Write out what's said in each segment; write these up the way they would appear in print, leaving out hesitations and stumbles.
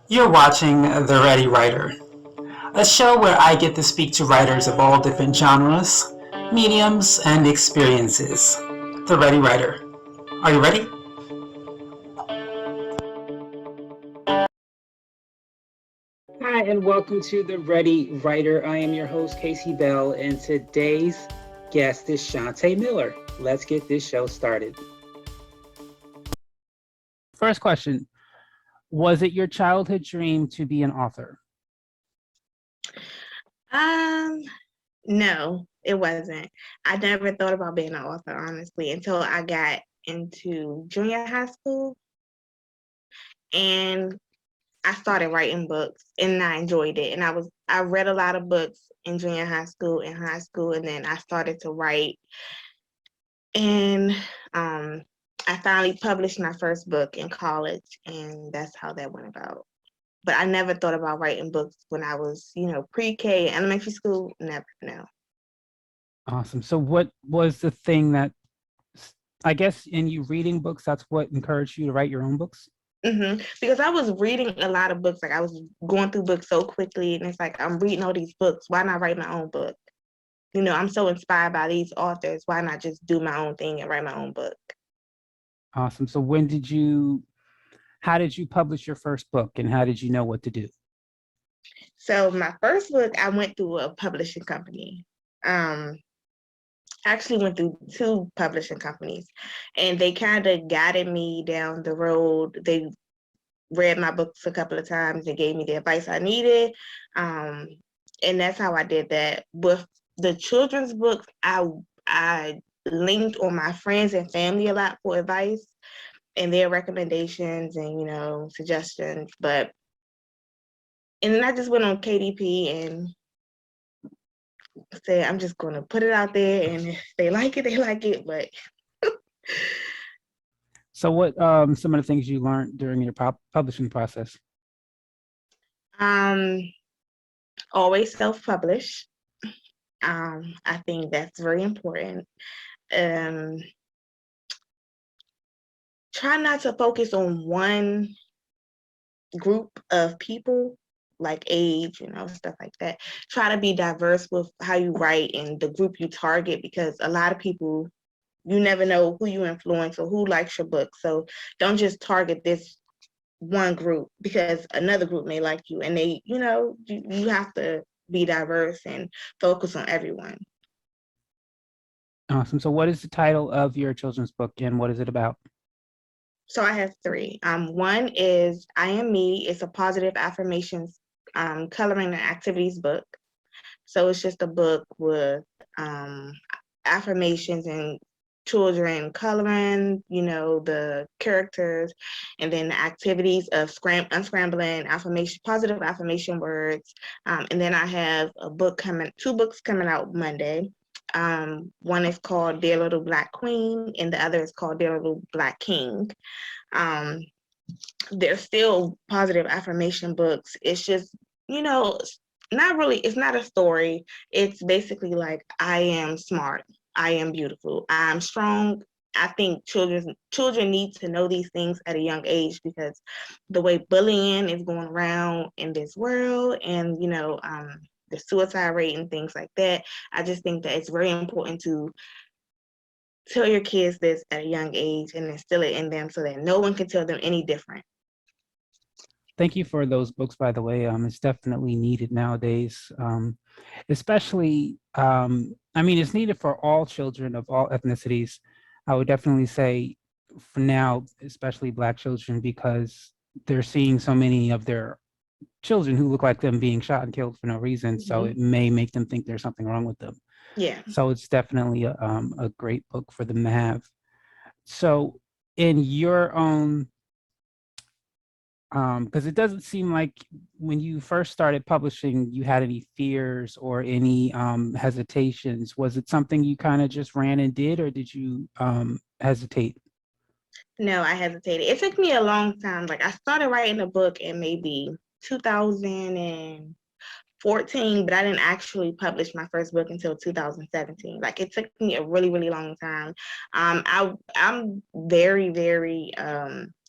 You're watching The Ready Writer, a show where I get to speak to writers of all different genres, mediums, and experiences. The Ready Writer. Are you ready? Hi, and welcome to The Ready Writer. I am your host, Casey Bell, and today's guest is Chanté Miller. Let's get this show started. First question. Was it your childhood dream to be an author? Um, no, it wasn't. I never thought about being an author, honestly, until I got into junior high school and I started writing books and I enjoyed it. And I read a lot of books in junior high school and high school, and then I started to write. And I finally published my first book in college, and that's how that went about. But I never thought about writing books when I was, pre-K, elementary school. Never, no. Awesome. So what was the thing that, I guess in you reading books, that's what encouraged you to write your own books? Because I was reading a lot of books, like I was going through books so quickly, and it's like I'm reading all these books. Why not write my own book? I'm so inspired by these authors. Why not just do my own thing and write my own book? Awesome. So how did you publish your first book and how did you know what to do? So my first book, I went through a publishing company. I actually went through two publishing companies, and they kind of guided me down the road. They read my books a couple of times and gave me the advice I needed. Um, and that's how I did that. With the children's books, I leaned on my friends and family a lot for advice and their recommendations and suggestions. And then I just went on KDP and said I'm just gonna put it out there, and if they like it, they like it. But So what some of the things you learned during your publishing process? um, always self-publish. I think that's very important. Um, Try not to focus on one group of people, like age, stuff like that. Try to be diverse with how you write and the group you target, because a lot of people, you never know who you influence or who likes your book. So don't just target this one group, because another group may like you, and you have to be diverse and focus on everyone. Awesome. So what is the title of your children's book and what is it about? So I have three. One is I Am Me. It's a positive affirmations coloring and activities book. So it's just a book with affirmations and children coloring, the characters, and then the activities of unscrambling affirmation, positive affirmation words. And then I have two books coming out Monday. One is called Dear Little Black Queen, and the other is called Dear Little Black King. Um, they're still positive affirmation books. It's just, not really, it's not a story. It's basically like, I am smart, I am beautiful, I'm strong. I think children need to know these things at a young age, because the way bullying is going around in this world, and the suicide rate and things like that, I just think that it's very important to tell your kids this at a young age and instill it in them so that no one can tell them any different. Thank you for those books, by the way. It's definitely needed nowadays, especially, I mean, it's needed for all children of all ethnicities. I would definitely say for now, especially Black children, because they're seeing so many of their children who look like them being shot and killed for no reason. So it may make them think there's something wrong with them. Yeah. So it's definitely a great book for them to have. So in your own because it doesn't seem like when you first started publishing, you had any fears or any hesitations. Was it something you kind of just ran and did, or did you hesitate? No, I hesitated. It took me a long time. Like I started writing a book in maybe 2014, 14, but I didn't actually publish my first book until 2017. Like it took me a really, really long time. I'm very, very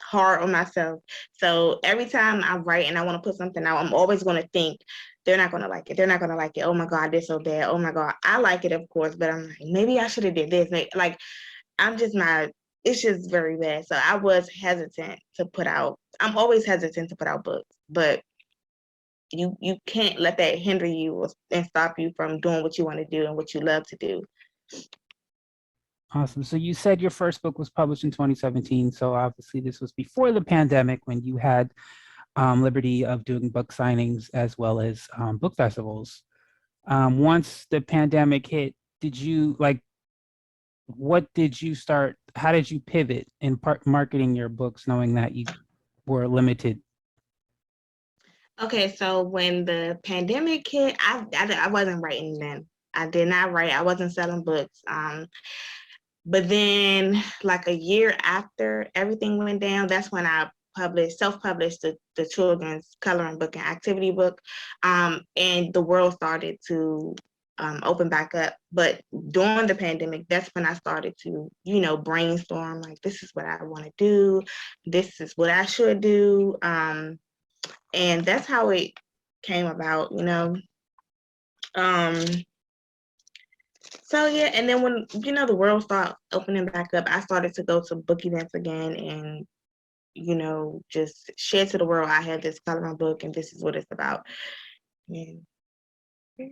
hard on myself. So every time I write and I want to put something out, I'm always going to think they're not going to like it. They're not going to like it. Oh my God, they're so bad. Oh my God, I like it, of course, but I'm like, maybe I should have did this. Like I'm just not. It's just very bad. So I was hesitant to put out. I'm always hesitant to put out books, but you can't let that hinder you and stop you from doing what you want to do and what you love to do. Awesome. So you said your first book was published in 2017. So obviously this was before the pandemic when you had liberty of doing book signings as well as book festivals. Once the pandemic hit, did you like, what did you start? How did you pivot in marketing your books, knowing that you were limited? Okay, so when the pandemic hit, I wasn't writing then. I did not write. I wasn't selling books. But then, like a year after everything went down, that's when I self-published the children's coloring book and activity book, and the world started to open back up. But during the pandemic, that's when I started to, brainstorm. Like, this is what I want to do. This is what I should do. And that's how it came about. Um, so yeah, and then when the world started opening back up, I started to go to book events again and just share to the world I had this coloring book and this is what it's about. And, yeah.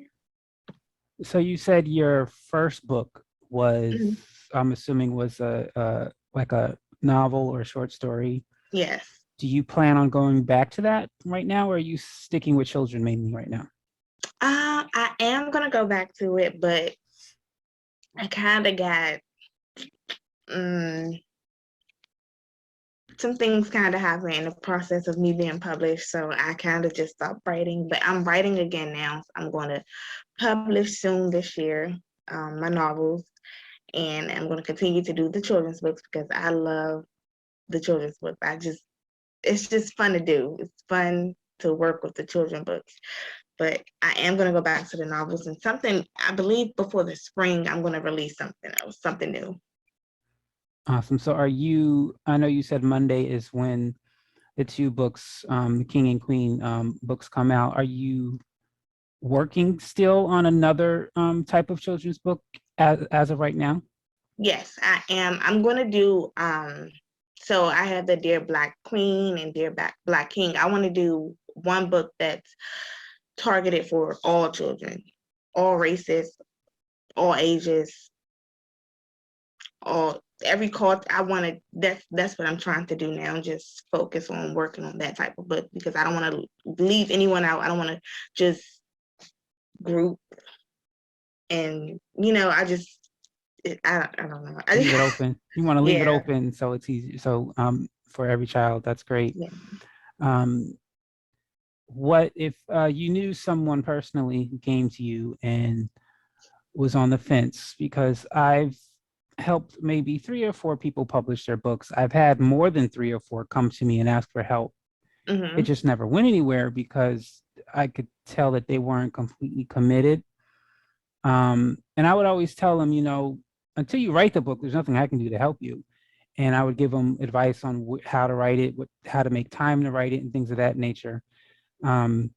So you said your first book was, Mhm. I'm assuming, was a like a novel or short story. Yes. Do you plan on going back to that right now, or are you sticking with children mainly right now? I am gonna go back to it, but I kind of got um, some things kind of happened in the process of me being published, so I kind of just stopped writing. But I'm writing again now. So I'm going to publish soon this year, my novels, and I'm going to continue to do the children's books because I love the children's books. It's just fun to do. It's fun to work with the children books. But I am going to go back to the novels and something, I believe before the spring, I'm going to release something else, something new. Awesome. So I know you said Monday is when the two books, the King and Queen books come out. Are you working still on another type of children's book as of right now? Yes, I am. I'm going to do, so I have the Dear Black Queen and Dear Black King. I want to do one book that's targeted for all children, all races, all ages, all every cult. I want to. That's what I'm trying to do now. Just focus on working on that type of book because I don't want to leave anyone out. I don't want to just group and I don't know. Leave it open. You want to leave it Yeah. open so it's easy. So for every child, that's great. Yeah. Um, what if you knew someone personally who came to you and was on the fence? Because I've helped maybe 3 or 4 people publish their books. I've had more than 3 or 4 come to me and ask for help. It Mm-hmm. just never went anywhere because I could tell that they weren't completely committed. And I would always tell them, until you write the book, there's nothing I can do to help you. And I would give them advice on how to write it, how to make time to write it, and things of that nature. Um,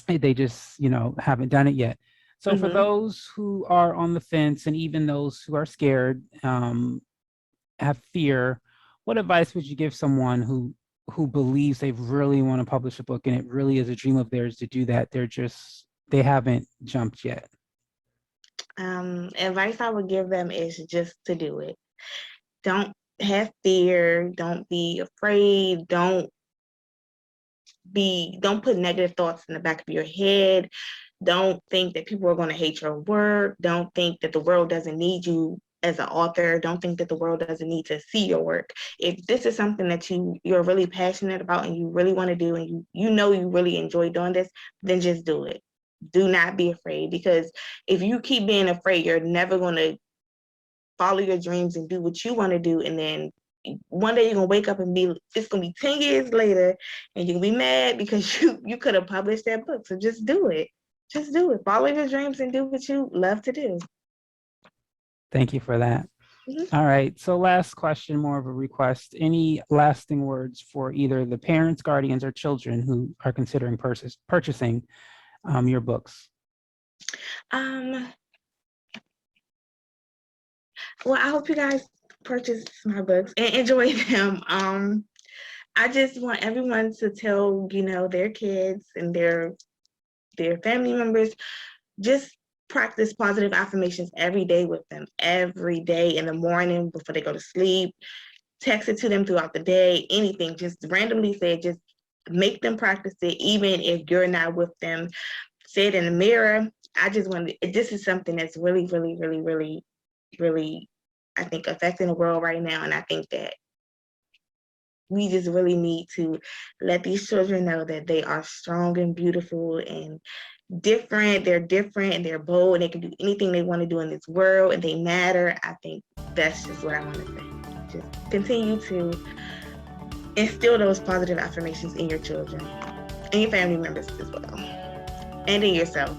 they just, haven't done it yet. So for Mm-hmm. those who are on the fence, and even those who are scared, have fear, what advice would you give someone who believes they really want to publish a book and it really is a dream of theirs to do that? They haven't jumped yet. Advice I would give them is just to do it. Don't have fear. Don't be afraid. Don't put negative thoughts in the back of your head. Don't think that people are going to hate your work. Don't think that the world doesn't need you as an author. Don't think that the world doesn't need to see your work. If this is something that you're really passionate about and you really want to do and you really enjoy doing this, then just do it. Do not be afraid, because if you keep being afraid, you're never going to follow your dreams and do what you want to do, and then one day you're gonna wake up and it's gonna be 10 years later, and you're gonna be mad because you could have published that book. So just do it. Just do it. Follow your dreams and do what you love to do. Thank you for that. Mm-hmm. All right. So last question, more of a request. Any lasting words for either the parents, guardians, or children who are considering purchasing your books? Well, I hope you guys purchase my books and enjoy them. I just want everyone to tell, their kids and their family members, just practice positive affirmations every day with them, every day in the morning before they go to sleep. Text it to them throughout the day, anything, just randomly say it, just make them practice it, even if you're not with them. Say it in the mirror. This is something that's really, really, really, really, really, I think, affecting the world right now. And I think that we just really need to let these children know that they are strong and beautiful and different. They're different and they're bold and they can do anything they want to do in this world and they matter. I think that's just what I want to say. Just continue to instill those positive affirmations in your children and your family members as well, and in yourself.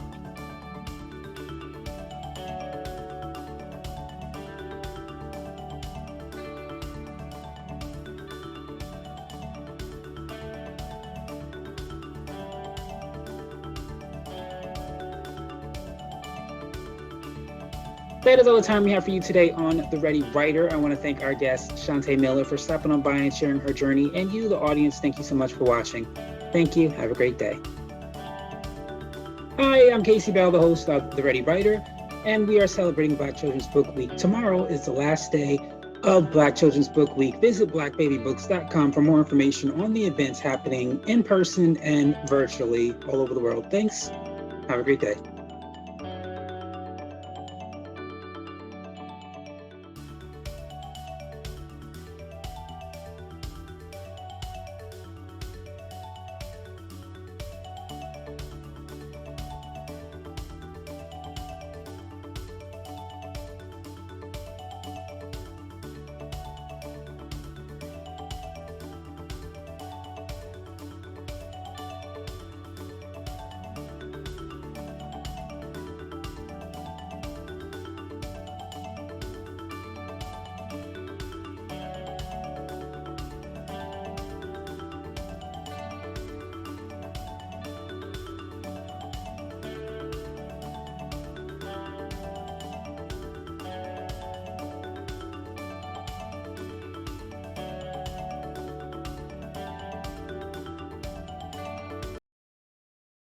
That is all the time we have for you today on The Ready Writer. I want to thank our guest, Chanté Miller, for stopping on by and sharing her journey. And you, the audience, thank you so much for watching. Thank you. Have a great day. Hi, I'm Casey Bell, the host of The Ready Writer, and we are celebrating Black Children's Book Week. Tomorrow is the last day of Black Children's Book Week. Visit blackbabybooks.com for more information on the events happening in person and virtually all over the world. Thanks. Have a great day.